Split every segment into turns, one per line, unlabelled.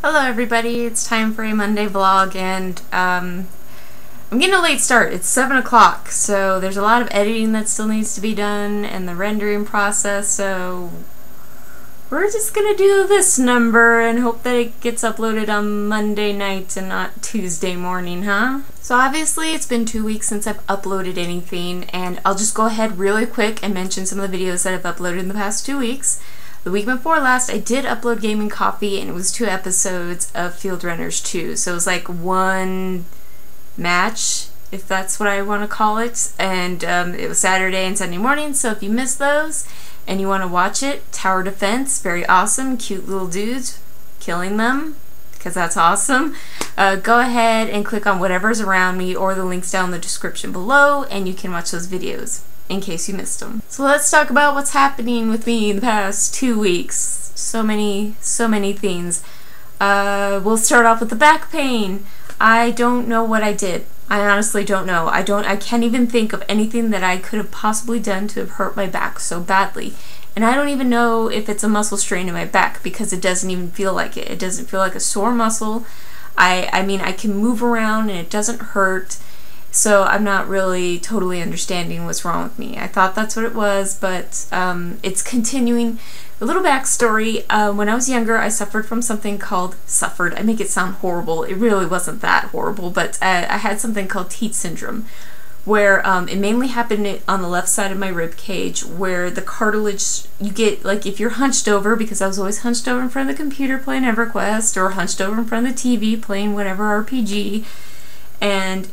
Hello everybody, it's time for a Monday vlog, and I'm getting a late start. It's 7 o'clock, so there's a lot of editing that still needs to be done and the rendering process, so we're just gonna do this number and hope that it gets uploaded on Monday night and not Tuesday morning, huh? So obviously it's been 2 weeks since I've uploaded anything, and I'll just go ahead really quick and mention some of the videos that I've uploaded in the past 2 weeks. The week before last, I did upload Gaming Coffee, and it was 2 episodes of Field Runners 2. So it was like one match, if that's what I want to call it. And it was Saturday and Sunday morning, so if you missed those and you want to watch it, Tower Defense, very awesome, cute little dudes, killing them, because that's awesome. Go ahead and click on whatever's around me or the links down in the description below, and you can watch those videos in case you missed them. So let's talk about what's happening with me in the past 2 weeks. So many things. We'll start off with the back pain. I don't know what I did. I honestly don't know. I can't even think of anything that I could have possibly done to have hurt my back so badly. And I don't even know if it's a muscle strain in my back, because it doesn't even feel like it. It doesn't feel like a sore muscle. I mean, I can move around and it doesn't hurt. So I'm not really totally understanding what's wrong with me. I thought that's what it was, but it's continuing. A little backstory, when I was younger, I suffered from something called, I make it sound horrible. It really wasn't that horrible, but I had something called teat syndrome, where it mainly happened on the left side of my rib cage, where the cartilage, you get, like, if you're hunched over, because I was always hunched over in front of the computer playing EverQuest, or hunched over in front of the TV playing whatever RPG, and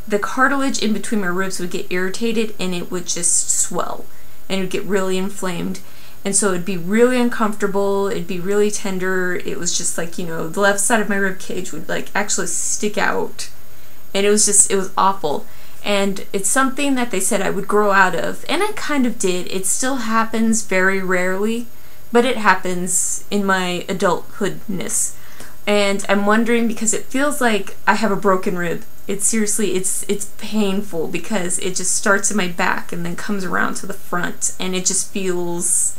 the cartilage in between my ribs would get irritated and it would just swell and it would get really inflamed, and so it'd be really uncomfortable, it'd be really tender. It was just like, you know, the left side of my rib cage would like actually stick out, and it was awful. And it's something that they said I would grow out of, and I kind of did. It still happens very rarely, but it happens in my adulthoodness. And I'm wondering, because it feels like I have a broken rib. It's seriously, it's painful, because it just starts in my back and then comes around to the front, and it just feels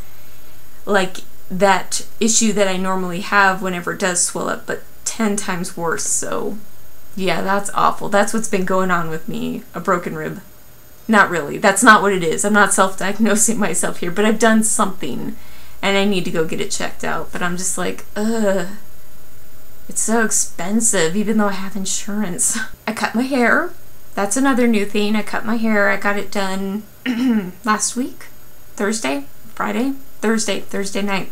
like that issue that I normally have whenever it does swell up, but 10 times worse. So yeah, that's awful. That's what's been going on with me, a broken rib. Not really, that's not what it is. I'm not self-diagnosing myself here, but I've done something and I need to go get it checked out. But I'm just like, ugh. It's so expensive, even though I have insurance. I cut my hair. That's another new thing. I cut my hair. I got it done last week. Thursday night.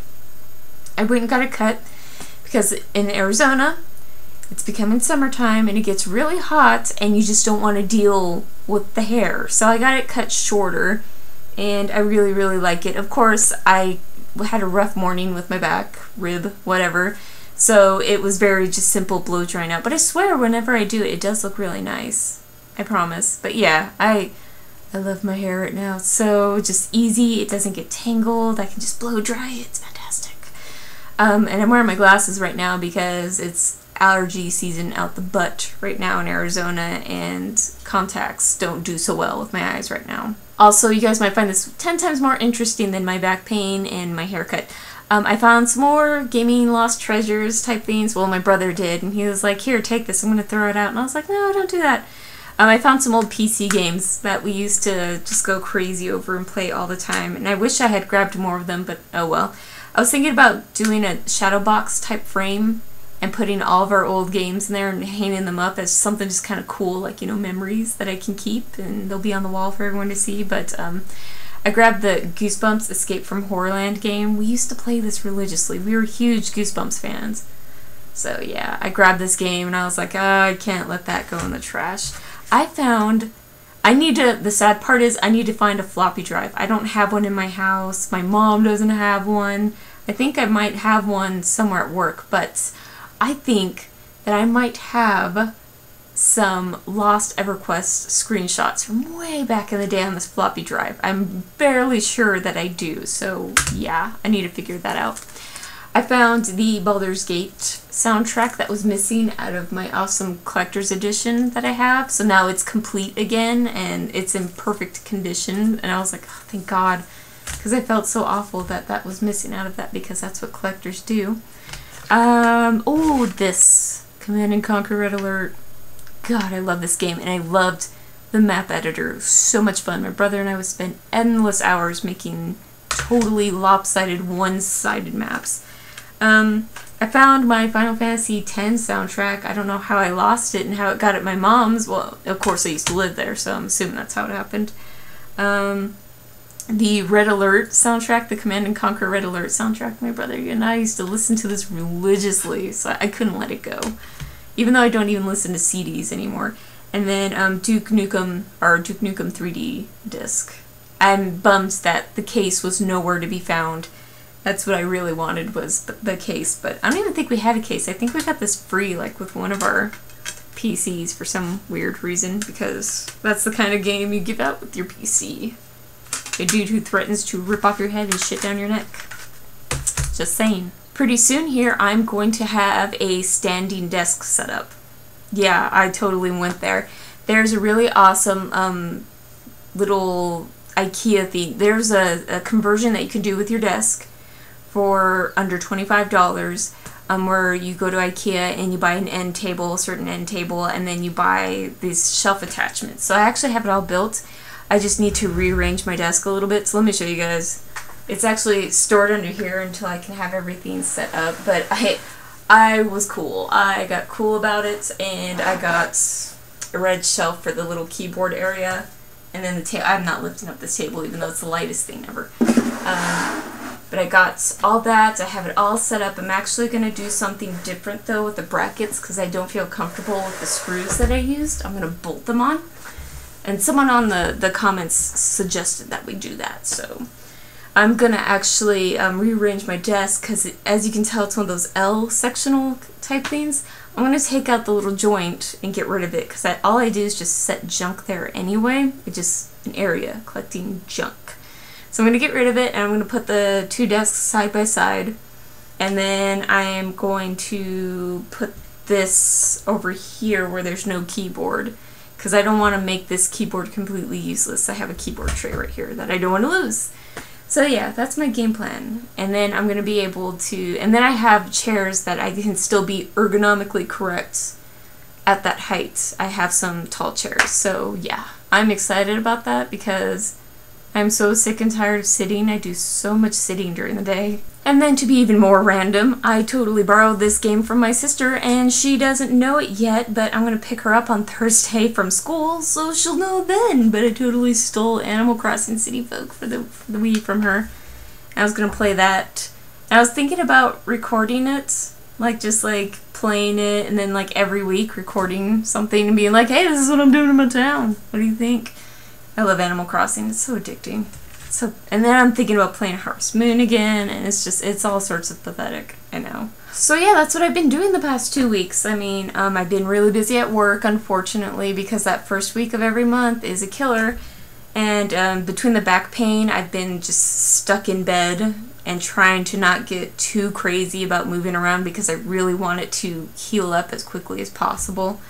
I went and got it cut because in Arizona, it's becoming summertime and it gets really hot and you just don't want to deal with the hair. So I got it cut shorter and I really, really like it. Of course, I had a rough morning with my back, rib, whatever. So it was very just simple blow drying out. But I swear, whenever I do it, it does look really nice. I promise. But yeah, I love my hair right now. It's so just easy. It doesn't get tangled. I can just blow dry it. It's fantastic. And I'm wearing my glasses right now because it's allergy season out the butt right now in Arizona, and contacts don't do so well with my eyes right now. Also, you guys might find this 10 times more interesting than my back pain and my haircut. I found some more gaming lost treasures type things. Well, my brother did, and he was like, here, take this, I'm going to throw it out. And I was like, no, don't do that. I found some old PC games that we used to just go crazy over and play all the time, and I wish I had grabbed more of them, but oh well. I was thinking about doing a shadow box type frame and putting all of our old games in there and hanging them up as something just kind of cool, like, you know, memories that I can keep, and they'll be on the wall for everyone to see. But I grabbed the Goosebumps Escape from Horrorland game. We used to play this religiously. We were huge Goosebumps fans. So yeah, I grabbed this game and I was like, oh, I can't let that go in the trash. The sad part is I need to find a floppy drive. I don't have one in my house. My mom doesn't have one. I think I might have one somewhere at work, but I think that I might have some lost EverQuest screenshots from way back in the day on this floppy drive. I'm barely sure that I do, so yeah, I need to figure that out. I found the Baldur's Gate soundtrack that was missing out of my awesome collector's edition that I have, so now it's complete again and it's in perfect condition, and I was like, oh, thank God, because I felt so awful that that was missing out of that, because that's what collectors do. Oh, this Command & Conquer Red Alert. God, I love this game, and I loved the map editor. It was so much fun. My brother and I would spend endless hours making totally lopsided, one-sided maps. I found my Final Fantasy X soundtrack. I don't know how I lost it and how it got at my mom's. Well, of course I used to live there, so I'm assuming that's how it happened. The Red Alert soundtrack, the Command & Conquer Red Alert soundtrack, my brother and I used to listen to this religiously, so I couldn't let it go. Even though I don't even listen to CDs anymore. And then Duke Nukem 3D disc. I'm bummed that the case was nowhere to be found. That's what I really wanted, was the case, but I don't even think we had a case. I think we got this free, like, with one of our PCs for some weird reason, because that's the kind of game you give out with your PC. A dude who threatens to rip off your head and shit down your neck. Just saying. Pretty soon here, I'm going to have a standing desk set up. Yeah, I totally went there. There's a really awesome little IKEA thing. There's a conversion that you can do with your desk for under $25, where you go to IKEA and you buy an end table, a certain end table, and then you buy these shelf attachments. So I actually have it all built. I just need to rearrange my desk a little bit, so let me show you guys. It's actually stored under here until I can have everything set up, but I was cool. I got cool about it, and I got a red shelf for the little keyboard area, and then the table. I'm not lifting up this table, even though it's the lightest thing ever. But I got all that. I have it all set up. I'm actually going to do something different, though, with the brackets, because I don't feel comfortable with the screws that I used. I'm going to bolt them on. And someone on the comments suggested that we do that, so I'm going to actually rearrange my desk, because as you can tell, it's one of those L sectional type things. I'm going to take out the little joint and get rid of it, because all I do is just set junk there anyway. It's just an area collecting junk. So I'm going to get rid of it, and I'm going to put the two desks side by side, and then I am going to put this over here where there's no keyboard, because I don't want to make this keyboard completely useless. I have a keyboard tray right here that I don't want to lose. So yeah, that's my game plan. And then I'm going to be able to, and then I have chairs that I can still be ergonomically correct at that height. I have some tall chairs. So yeah, I'm excited about that because I'm so sick and tired of sitting. I do so much sitting during the day. And then to be even more random, I totally borrowed this game from my sister, and she doesn't know it yet, but I'm going to pick her up on Thursday from school, so she'll know then. But I totally stole Animal Crossing City Folk for the Wii from her. I was going to play that. I was thinking about recording it, like just like playing it, and then like every week recording something and being like, hey, this is what I'm doing in my town. What do you think? I love Animal Crossing. It's so addicting. So, and then I'm thinking about playing Harvest Moon again, and it's all sorts of pathetic, I know. So yeah, that's what I've been doing the past 2 weeks. I mean, I've been really busy at work, unfortunately, because that first week of every month is a killer. And between the back pain, I've been just stuck in bed and trying to not get too crazy about moving around because I really want it to heal up as quickly as possible.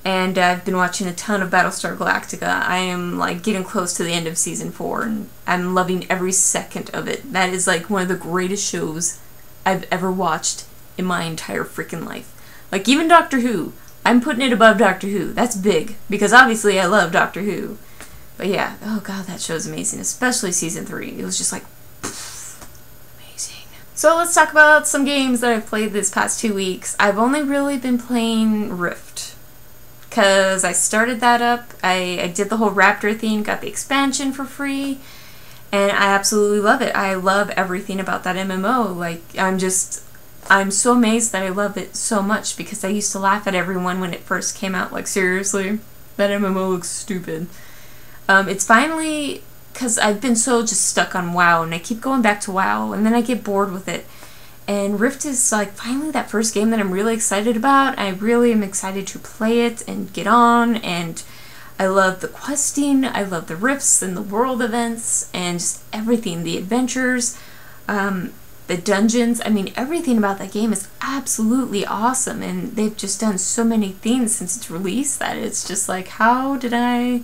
And I've been watching a ton of Battlestar Galactica. I am like getting close to the end of season 4, and I'm loving every second of it. That is like one of the greatest shows I've ever watched in my entire freaking life. Like even Doctor Who, I'm putting it above Doctor Who. That's big, because obviously I love Doctor Who. But yeah, oh god, that show's amazing, especially season 3. It was just like amazing. So let's talk about some games that I've played this past 2 weeks. I've only really been playing Rift, because I started that up. I did the whole Raptor thing, got the expansion for free, and I absolutely love it. I love everything about that MMO. Like, I'm so amazed that I love it so much, because I used to laugh at everyone when it first came out. Like, seriously, that MMO looks stupid. It's finally, because I've been so just stuck on WoW, and I keep going back to WoW, and then I get bored with it. And Rift is like finally that first game that I'm really excited about. I really am excited to play it and get on, and I love the questing, I love the rifts and the world events and just everything, the adventures, the dungeons. I mean, everything about that game is absolutely awesome, and they've just done so many things since its release that it's just like, how did I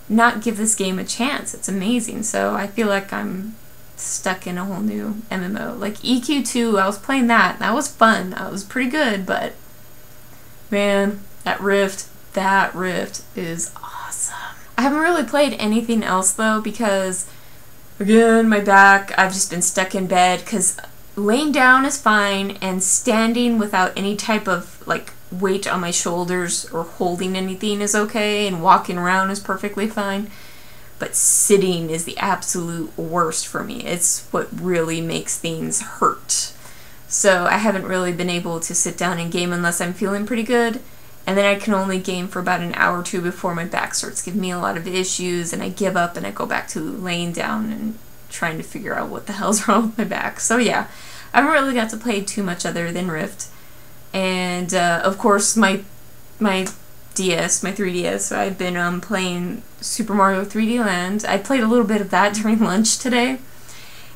not give this game a chance? It's amazing. So I feel like I'm stuck in a whole new MMO. Like EQ2, I was playing that. That was fun. That was pretty good, but man, that Rift is awesome. I haven't really played anything else though because, again, my back, I've just been stuck in bed because laying down is fine and standing without any type of like weight on my shoulders or holding anything is okay, and walking around is perfectly fine. But sitting is the absolute worst for me. It's what really makes things hurt. So I haven't really been able to sit down and game unless I'm feeling pretty good. And then I can only game for about an hour or two before my back starts giving me a lot of issues and I give up and I go back to laying down and trying to figure out what the hell's wrong with my back. So yeah, I haven't really got to play too much other than Rift. And of course my DS, my 3DS, I've been playing Super Mario 3D Land. I played a little bit of that during lunch today.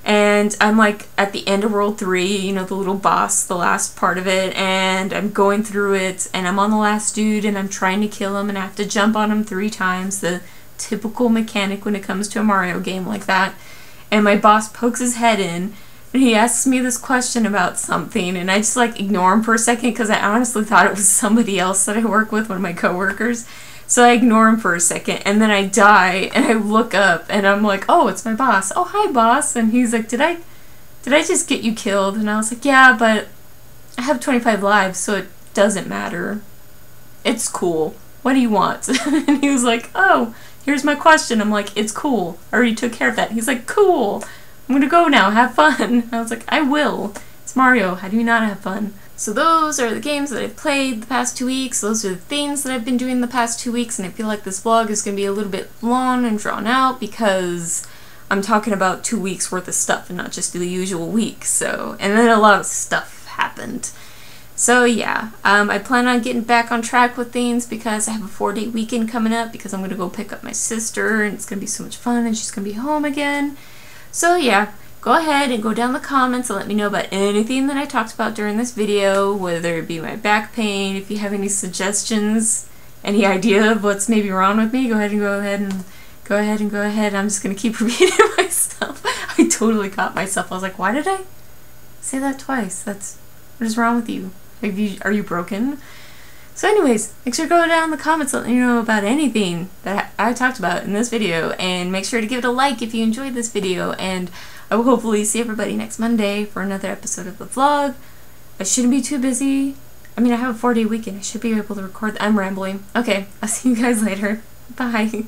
And I'm like at the end of World 3, you know, the little boss, the last part of it, and I'm going through it, and I'm on the last dude, and I'm trying to kill him, and I have to jump on him 3 times, the typical mechanic when it comes to a Mario game like that. And my boss pokes his head in, and he asks me this question about something, and I just like ignore him for a second because I honestly thought it was somebody else that I work with, one of my coworkers. So I ignore him for a second, and then I die, and I look up, and I'm like, oh, it's my boss. Oh, hi, boss. And he's like, did I just get you killed? And I was like, yeah, but I have 25 lives, so it doesn't matter. It's cool. What do you want? And he was like, oh, here's my question. I'm like, it's cool. I already took care of that. He's like, cool. I'm gonna go now. Have fun. I was like, I will. It's Mario. How do you not have fun? So those are the games that I've played the past 2 weeks. Those are the things that I've been doing the past 2 weeks, and I feel like this vlog is going to be a little bit long and drawn out because I'm talking about 2 weeks worth of stuff and not just the usual week. So, and then a lot of stuff happened. So yeah, I plan on getting back on track with things because I have a 4-day weekend coming up because I'm going to go pick up my sister, and it's going to be so much fun, and she's going to be home again. So yeah. Go ahead and go down in the comments and let me know about anything that I talked about during this video, whether it be my back pain, if you have any suggestions, any idea of what's maybe wrong with me, go ahead. I'm just going to keep repeating myself. I totally caught myself. I was like, why did I say that twice? What is wrong with you? Are you broken? So anyways, make sure to go down in the comments and let me know about anything that I talked about in this video, and make sure to give it a like if you enjoyed this video, and I will hopefully see everybody next Monday for another episode of the vlog. I shouldn't be too busy. I mean, I have a 4-day weekend. I should be able to record. I'm rambling. Okay, I'll see you guys later. Bye.